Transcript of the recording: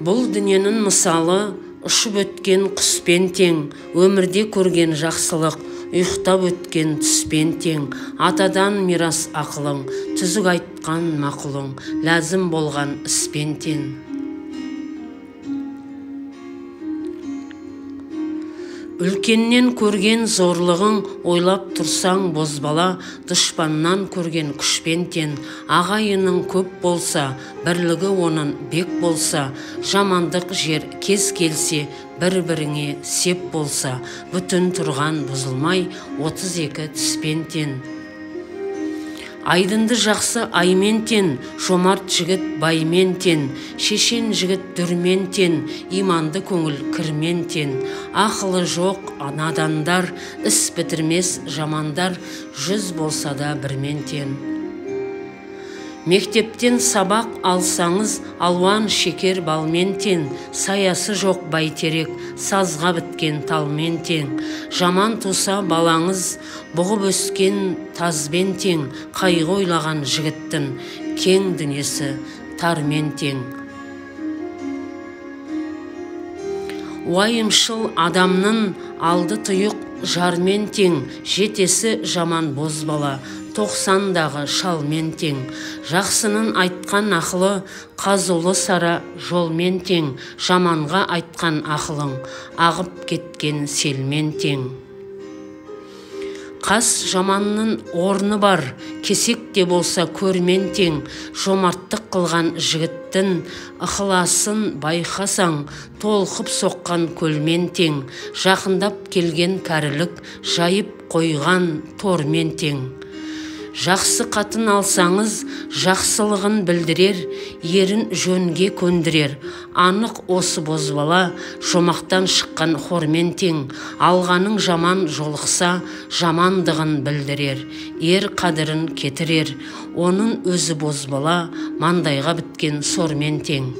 Бұл дүниенің мысалы ұшып өткен құспен тең, өмірде көрген жақсылық, ұйықтап өткен түспен тең. Атадан мирас ақылың, түзік айтқан мақұлың, ләзім болған іспен тең. Үлкеннен көрген зорлығың, ойлап тұрсаң бозбала, дұшпаннан көрген күшпен тең. Ағайының көп болса, бірлігі оның бек болса, жамандық жер кез келсе, бір-біріңе сеп болса, бүтін тұрған бұзылмай, 32 түспен тең. Айдынды жақсы аймен тең, жомарт жігіт баймен тең, шешен жігіт дүрмен тең, иманды көңіл кірмен тең. Ақылы жоқ надандар, іс бітірмес жамандар, 100 болса да бірмен тең. Мектептен сабақ алсаңыз, алуан шекер балмен тең, саясы жоқ бәйтерек, сазға біткен талмен тең. Жаман туса балаңыз, бұғып өскен тазбен тең, қайғы ойлаған жігіттің, кең дүниесі тармен тең. Уайымшыл адамның алды тұйық жармен тең, жетесі жаман бозбала, 90-дағы шалмен тең. Жақсының айтқан ақылы, қазулы сара жолмен тең, жаманға айтқан ақылың, ағып кеткен селмен тең. Қас жаманның орны бар, кесек те болса көрмен тең, жомарттық қылған жігіттің, ықыласын байқасаң, толқып соққан көлмен тең. Жақындап келген кәрілік, жайып қойған тормен тең. Жақсы қатын алсаңыз, жақсылығын білдірер, ерін жөнге көндірер. Анық осы бозбала, жомақтан шыққан хормен тең. Алғаның жаман жолықса, жамандығын білдірер, ер қадірін кетірер. Оның өзі бозбала, маңдайға біткен сормен тең.